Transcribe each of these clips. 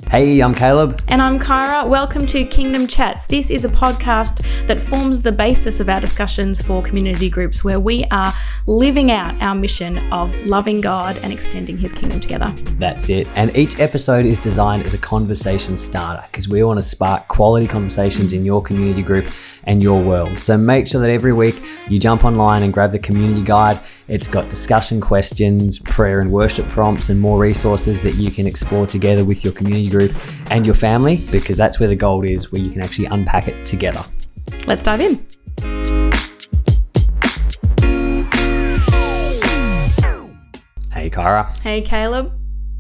Hey, I'm Caleb. And I'm Kyra. Welcome to Kingdom Chats. This is a podcast that forms the basis of our discussions for community groups where we are living out our mission of loving God and extending his kingdom together. That's it. And each episode is designed as a conversation starter because we want to spark quality conversations in your community group and your world. So make sure that every week you jump online and grab the community guide. It's got discussion questions, prayer and worship prompts, and more resources that you can explore together with your community group and your family, because that's where the gold is, where you can actually unpack it together. Let's dive in. Hey, Kyra. Hey, Caleb.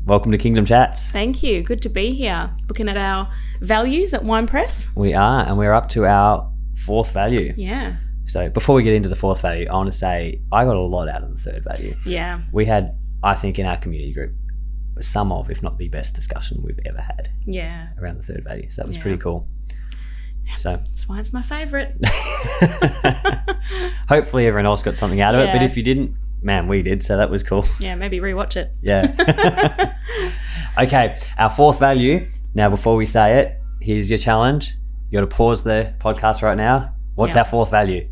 Welcome to Kingdom Chats. Thank you. Good to be here. Looking at our values at Winepress. We are, and we're up to our fourth value. Yeah. So before we get into the fourth value, I want to say I got a lot out of the third value. Yeah. We had, I think, in our community group, some of, if not the best discussion we've ever had. Yeah. Around the third value. So that was pretty cool. So that's why it's my favourite. Hopefully everyone else got something out of it. But Yeah. if you didn't, man, we did. So that was cool. Yeah, maybe rewatch it. Yeah. Okay. Our fourth value. Now, before we say it, here's your challenge. You got to pause the podcast right now. What's our fourth value?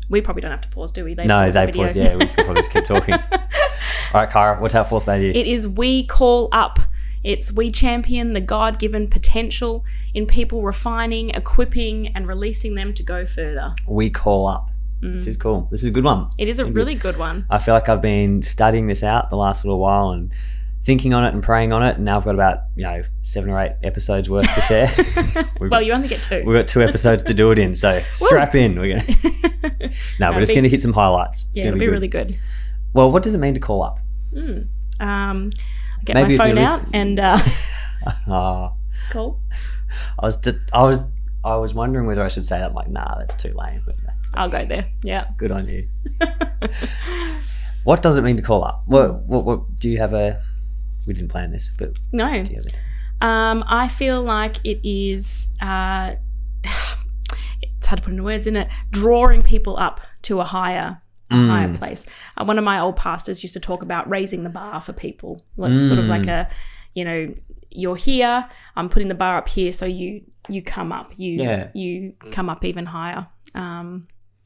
We probably don't have to pause, do we? They pause. Yeah, we can probably just keep talking. All right, Kyra, what's our fourth value? It is we call up. It's we champion the God-given potential in people, refining, equipping, and releasing them to go further. We call up. This is cool. This is a good one. It is a really good one. I feel like I've been studying this out the last little while and thinking on it and praying on it, and now I've got about 7 or 8 episodes worth to share. Well, you only get 2. We've got 2 episodes to do it in, so strap in. We're just going to hit some highlights. Yeah, it'll be really good. Well, what does it mean to call up? I get Maybe my phone out and call. I was wondering whether I should say that. I'm like, nah, that's too lame. But I'll go there. Yeah. Good on you. What does it mean to call up? What do you have a? We didn't plan this, but no. Do you have I feel like it is. It's hard to put into words, isn't it? Drawing people up to a higher place. One of my old pastors used to talk about raising the bar for people, like sort of like a, you're here. I'm putting the bar up here, so you come up. You come up even higher.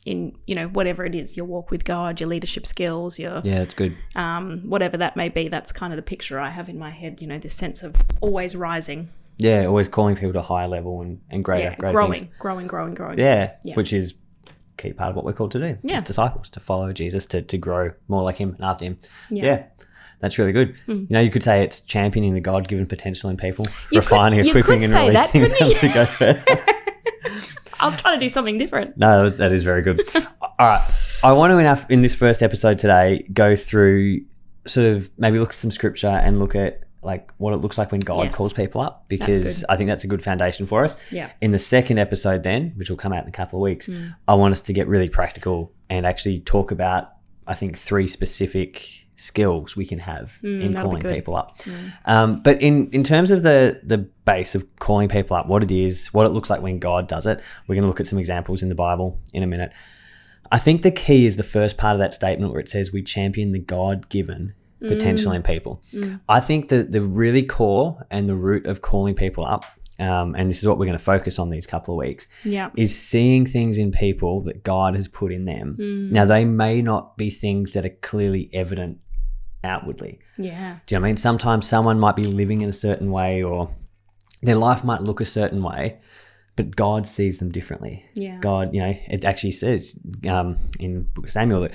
In whatever it is, your walk with God, your leadership skills, that's good. Whatever that may be, that's kind of the picture I have in my head. This sense of always rising. Yeah, always calling people to a higher level and greater things. Growing. Yeah, which is a key part of what we're called to do. Yeah, as disciples, to follow Jesus, to grow more like him and after him. Yeah. That's really good. You could say it's championing the God-given potential in people, refining, equipping, and releasing them to go further. I was trying to do something different. No, that is very good. All right. I want to, in this first episode today, go through sort of maybe look at some scripture and look at like what it looks like when God calls people up, because I think that's a good foundation for us. Yeah. In the second episode then, which will come out in a couple of weeks, I want us to get really practical and actually talk about, I think, 3 specific skills we can have in calling people up. But in terms of the base of calling people up, what it is, what it looks like when God does it, we're going to look at some examples in the Bible in a minute. I think the key is the first part of that statement where it says we champion the God-given potential in people. I think that the really core and the root of calling people up, and this is what we're going to focus on these couple of weeks, is seeing things in people that God has put in them. Now, they may not be things that are clearly evident outwardly. Yeah. Do you know what I mean? Sometimes someone might be living in a certain way or their life might look a certain way, but God sees them differently. Yeah. God, it actually says in Book of Samuel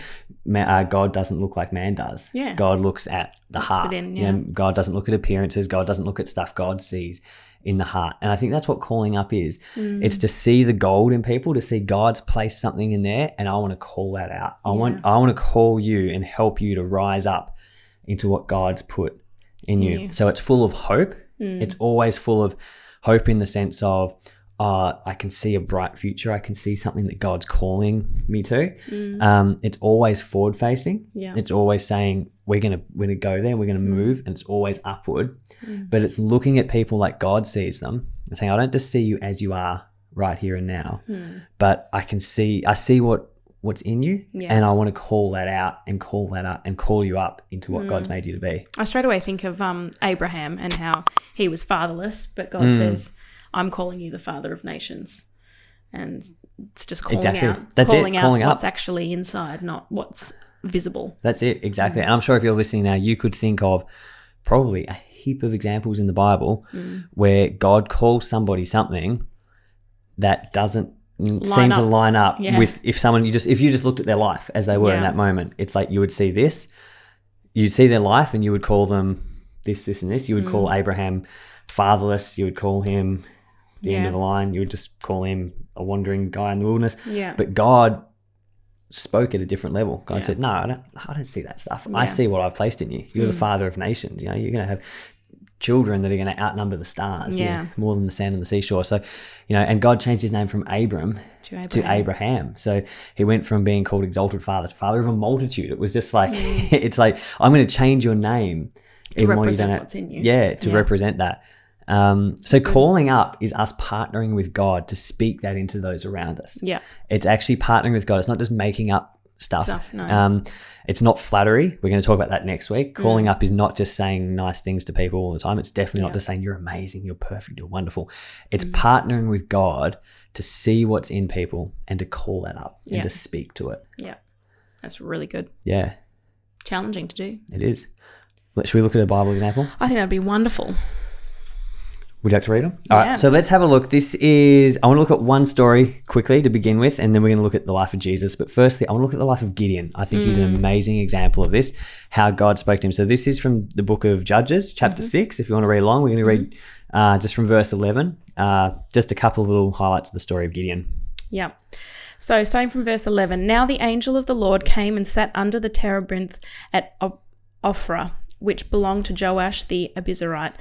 that God doesn't look like man does. Yeah. God looks at the heart. Within, God doesn't look at appearances. God doesn't look at stuff. God sees in the heart. And I think that's what calling up is. It's to see the gold in people, to see God's placed something in there, and I want to call that out. I want to call you and help you to rise up into what God's put in you. So it's full of hope. It's always full of hope in the sense of I can see a bright future. I can see something that God's calling me to. It's always forward facing. It's always saying we're gonna go there, we're gonna move, and it's always upward. But it's looking at people like God sees them and saying, I don't just see you as you are right here and now, but I see what what's in you, Yeah. and I want to call that out and call that up and call you up into what God's made you to be. I straight away think of Abraham and how he was fatherless, but God says, I'm calling you the father of nations. And it's just calling out what's actually inside, not what's visible. That's it, exactly. And I'm sure if you're listening now, you could think of probably a heap of examples in the Bible where God calls somebody something that doesn't seem to line up with if you just looked at their life as they were in that moment. It's like you would see this, you'd see their life and you would call them this, and this. You would call Abraham fatherless. You would call him the end of the line. You would just call him a wandering guy in the wilderness. Yeah. But God spoke at a different level. God said, no, I don't see that stuff. I see what I've placed in you. You're the father of nations. You know, you're going to have children that are going to outnumber the stars, more than the sand on the seashore. So, you know, and God changed his name from Abram to Abraham. So he went from being called exalted father to father of a multitude. It was just like, it's like, I'm going to change your name. To represent what's in you. Yeah, to represent that. So calling up is us partnering with God to speak that into those around us. Yeah. It's actually partnering with God. It's not just making up stuff. No. It's not flattery. We're going to talk about that next week. Calling up is not just saying nice things to people all the time. It's definitely not just saying you're amazing, you're perfect, you're wonderful. It's partnering with God to see what's in people and to call that up and to speak to it. Yeah. That's really good. Yeah. Challenging to do. It is. Should we look at a Bible example? I think that'd be wonderful. Would you like to read them? All right, so let's have a look. I want to look at one story quickly to begin with, and then we're going to look at the life of Jesus. But firstly, I want to look at the life of Gideon. I think he's an amazing example of this, how God spoke to him. So this is from the book of Judges, chapter 6. If you want to read along, we're going to read just from verse 11, just a couple of little highlights of the story of Gideon. Yeah. So starting from verse 11, now the angel of the Lord came and sat under the terebinth at Ophrah, which belonged to Joash the Abiezrite,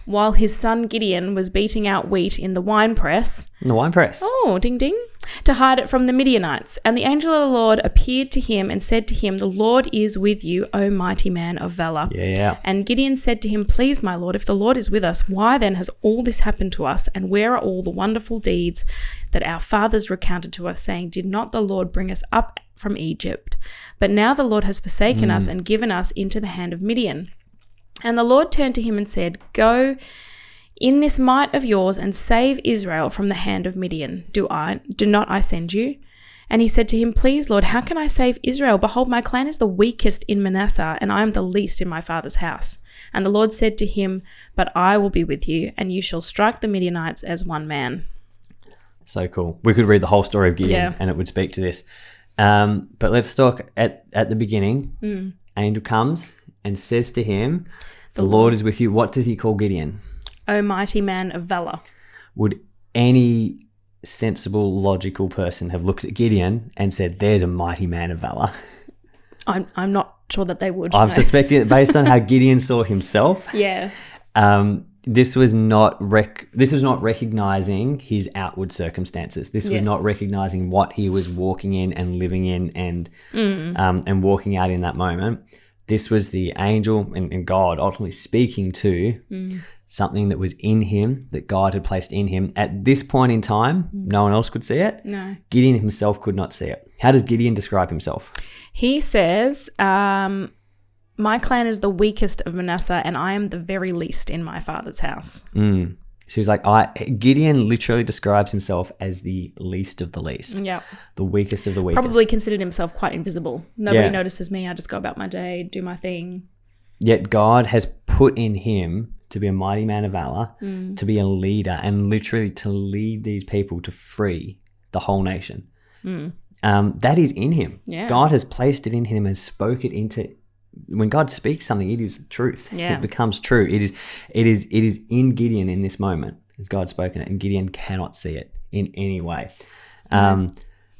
while his son Gideon was beating out wheat in the winepress. Oh, ding, ding. To hide it from the Midianites. And the angel of the Lord appeared to him and said to him, the Lord is with you, O mighty man of valor. Yeah. And Gideon said to him, please, my Lord, if the Lord is with us, why then has all this happened to us? And where are all the wonderful deeds that our fathers recounted to us, saying, did not the Lord bring us up from Egypt? But now the Lord has forsaken us and given us into the hand of Midian. And the Lord turned to him and said, go in this might of yours and save Israel from the hand of Midian. Do not I send you? And he said to him, please, Lord, how can I save Israel? Behold, my clan is the weakest in Manasseh, and I am the least in my father's house. And the Lord said to him, but I will be with you, and you shall strike the Midianites as one man. So cool. We could read the whole story of Gideon and it would speak to this. But let's talk at the beginning. Angel comes and says to him, the Lord is with you. What does he call Gideon? O mighty man of valor. Would any sensible, logical person have looked at Gideon and said, there's a mighty man of valor? I'm not sure that they would. I'm suspecting that based on how Gideon saw himself. Yeah. This was not recognizing his outward circumstances. This was not recognizing what he was walking in and living in and walking out in that moment. This was the angel and God ultimately speaking to something that was in him, that God had placed in him. At this point in time, no one else could see it. No. Gideon himself could not see it. How does Gideon describe himself? He says, my clan is the weakest of Manasseh, and I am the very least in my father's house. So he's like, Gideon literally describes himself as the least of the least. Yeah. The weakest of the weakest. Probably considered himself quite invisible. Nobody notices me. I just go about my day, do my thing. Yet God has put in him to be a mighty man of valor, to be a leader, and literally to lead these people to free the whole nation. That is in him. Yeah. God has placed it in him and spoke it into. When God speaks something, it is truth. Yeah. It becomes true. It is in Gideon in this moment. Has God spoken it, and Gideon cannot see it in any way.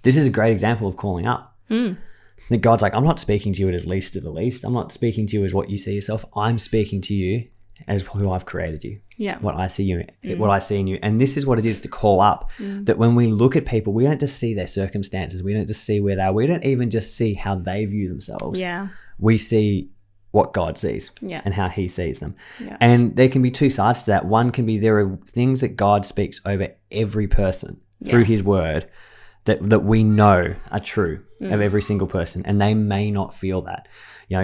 This is a great example of calling up. That God's like, I'm not speaking to you as least of the least. I'm not speaking to you as what you see yourself. I'm speaking to you as who I've created you. Yeah. What I see you, what I see in you. And this is what it is to call up. That when we look at people, we don't just see their circumstances. We don't just see where they are. We don't even just see how they view themselves. Yeah. We see what God sees and how he sees them. Yeah. And there can be two sides to that. One can be there are things that God speaks over every person through his word that we know are true of every single person, and they may not feel that. You know,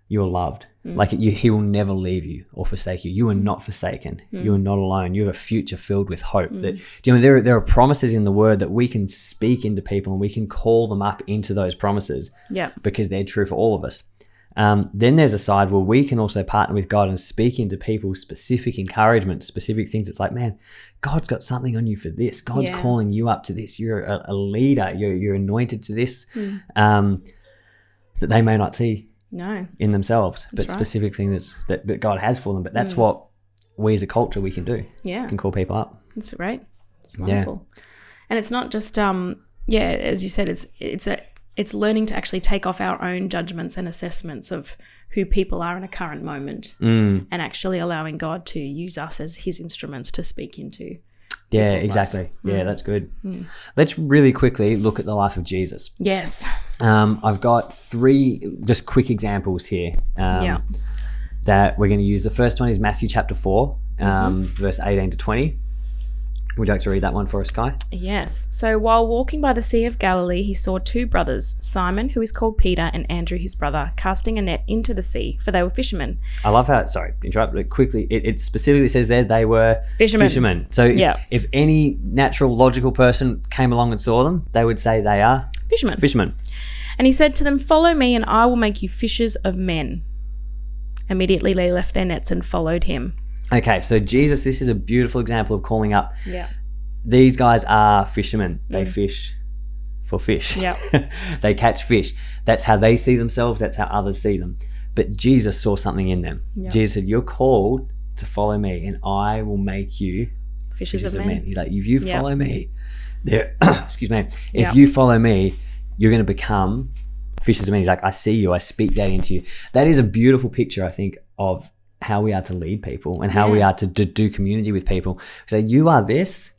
you're loved. Like he will never leave you or forsake you. You are not forsaken. You are not alone. You have a future filled with hope. That, do you know, there are promises in the word that we can speak into people, and we can call them up into those promises. Yeah. Because they're true for all of us. Then there's a side where we can also partner with God and speak into people specific encouragement, specific things. It's like, man, God's got something on you for this. God's calling you up to this. You're a leader. You're anointed to this, that they may not see in themselves, but specific things that God has for them. But that's what we as a culture, we can do. Yeah. Can call people up. That's great. It's wonderful. Yeah. And it's not just, as you said, it's learning to actually take off our own judgments and assessments of who people are in a current moment, and actually allowing God to use us as his instruments to speak into. Yeah, exactly. Yeah, that's good. Let's really quickly look at the life of Jesus. Yes. I've got 3 just quick examples here that we're going to use. The first one is Matthew chapter 4, verse 18 to 20. Would you like to read that one for us, Kai? Yes. So while walking by the Sea of Galilee, he saw 2 brothers, Simon, who is called Peter, and Andrew, his brother, casting a net into the sea, for they were fishermen. I love how, sorry, interrupt it quickly. It specifically says there they were fishermen. So if any natural, logical person came along and saw them, they would say they are fishermen. And he said to them, "Follow me, and I will make you fishers of men." Immediately they left their nets and followed him. Okay, so Jesus, this is a beautiful example of calling up. Yeah. These guys are fishermen. They fish for fish. Yeah. They catch fish. That's how they see themselves. That's how others see them. But Jesus saw something in them. Yep. Jesus said, "You're called to follow me, and I will make you fishers of men." He's like, if you follow me, excuse me, if you follow me, you're going to become fishers of men. He's like, I see you. I speak that into you. That is a beautiful picture, I think, of how we are to lead people and how we are to do community with people. So you are this,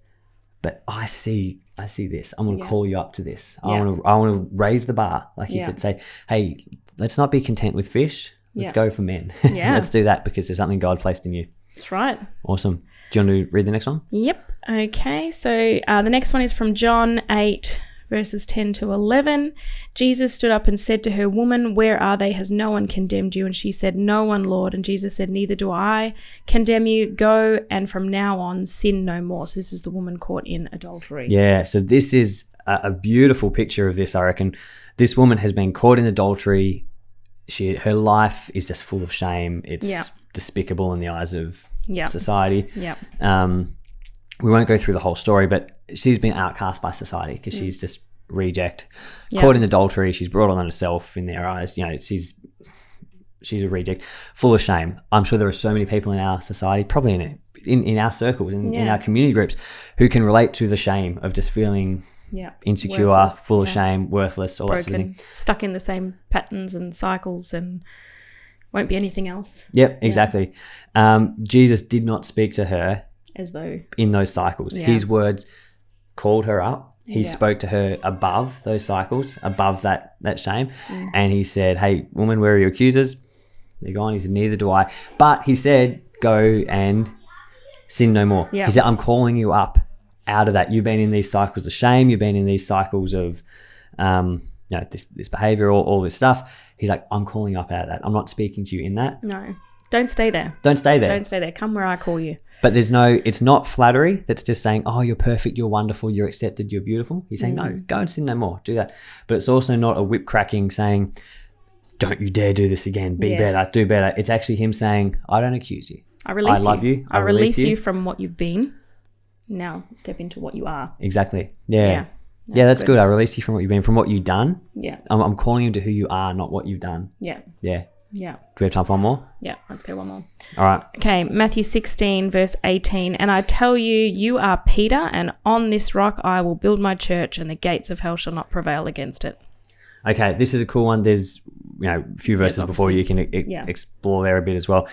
but I see this. I'm going to call you up to this. I want to raise the bar, like you said. Say, hey, let's not be content with fish. Let's go for men. Let's do that because there's something God placed in you. That's right. Awesome. Do you want to read the next one? Yep. Okay. So the next one is from John 8. Verses 10 to 11. Jesus stood up and said to her, "Woman, where are they? Has no one condemned you?" And she said, "No one, Lord." And Jesus said, "Neither do I condemn you. Go, and from now on sin no more." So this is the woman caught in adultery. Yeah, so this is a beautiful picture of this, I reckon. This woman has been caught in adultery. Her life is just full of shame. It's despicable in the eyes of society. Yeah. We won't go through the whole story, but she's been outcast by society because she's just reject, caught in adultery. She's brought on herself in their eyes. You know, she's a reject, full of shame. I'm sure there are so many people in our society, probably in our circles, in our community groups, who can relate to the shame of just feeling insecure, worthless, full of shame, worthless, all that sort of thing. Stuck in the same patterns and cycles and won't be anything else. Yep, exactly. Jesus did not speak to her as though in those cycles. His words called her up. He spoke to her above those cycles, above that shame. And he said, "Hey, woman, where are your accusers?" They're gone. He said, "Neither do I." But he said, "Go and sin no more." He said, "I'm calling you up out of that. You've been in these cycles of shame. You've been in these cycles of this behavior, all this stuff." He's like, "I'm calling you up out of that. I'm not speaking to you in that." No. Don't stay there. Don't stay there. Don't stay there. Come where I call you. But it's not flattery that's just saying, "Oh, you're perfect, you're wonderful, you're accepted, you're beautiful." He's saying, "No, go and sin no more. Do that." But it's also not a whip cracking saying, "Don't you dare do this again. Be better, do better." It's actually him saying, "I don't accuse you. I love you. I release you from what you've been. Now step into what you are." Exactly. Yeah. That's good. I release you from what you've been, from what you've done. Yeah. I'm calling you to who you are, not what you've done. Yeah. Yeah. Yeah. Do we have time for one more? Yeah, let's go one more. All right. Okay, Matthew 16, verse 18. "And I tell you, you are Peter, and on this rock I will build my church, and the gates of hell shall not prevail against it." Okay, this is a cool one. There's a few verses before you can explore there a bit as well.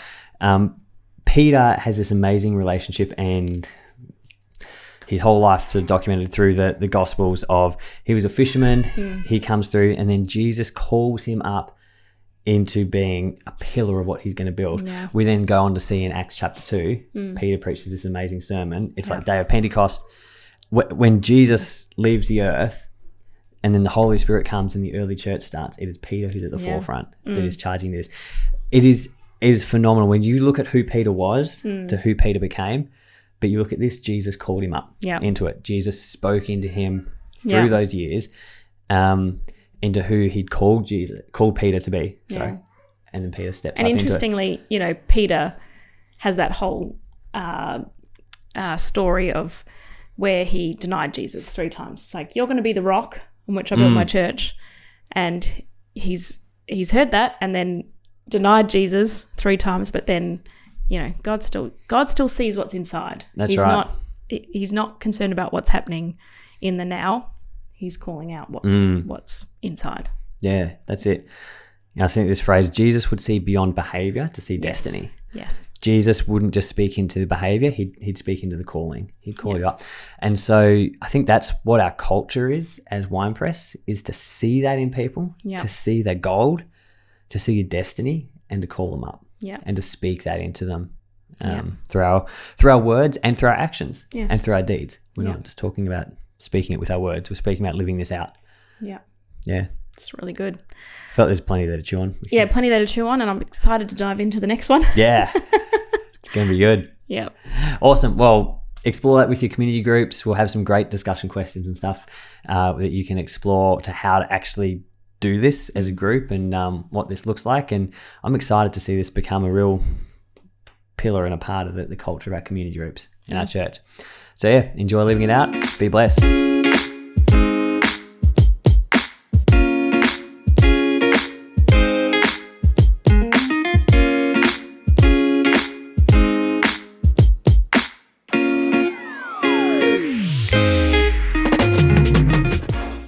Peter has this amazing relationship, and his whole life sort of documented through the Gospels of he was a fisherman, he comes through, and then Jesus calls him up into being a pillar of what he's going to build. Yeah. We then go on to see in Acts chapter 2, Peter preaches this amazing sermon. It's like day of Pentecost. when Jesus leaves the earth and then the Holy Spirit comes and the early church starts, it is Peter who's at the forefront that is charging this. It is phenomenal when you look at who Peter was to who Peter became, but you look at this, Jesus called him up into it. Jesus spoke into him through those years into who he'd called Peter to be. Sorry. And then Peter steps up into it. And interestingly, you know, Peter has that whole story of where he denied Jesus 3 times. It's like, you're going to be the rock on which I built my church. And he's heard that and then denied Jesus 3 times, but then, you know, God still sees what's inside. That's right. He's not concerned about what's happening in the now. He's calling out what's inside. Yeah, that's it. I think this phrase, Jesus would see beyond behavior to see destiny. Yes. Jesus wouldn't just speak into the behavior, he'd speak into the calling. He'd call you up. And so I think that's what our culture is as Winepress, is to see that in people, to see their gold, to see your destiny, and to call them up and to speak that into them through our words and through our actions and through our deeds. We're not just talking about speaking it with our words. We're speaking about living this out. Yeah. Yeah. It's really good. I felt there's plenty there to chew on. Yeah, plenty there to chew on, and I'm excited to dive into the next one. Yeah. It's going to be good. Yeah. Awesome. Well, explore that with your community groups. We'll have some great discussion questions and stuff that you can explore to how to actually do this as a group and what this looks like. And I'm excited to see this become a real pillar and a part of the culture of our community groups in our church. So yeah, enjoy living it out. Be blessed.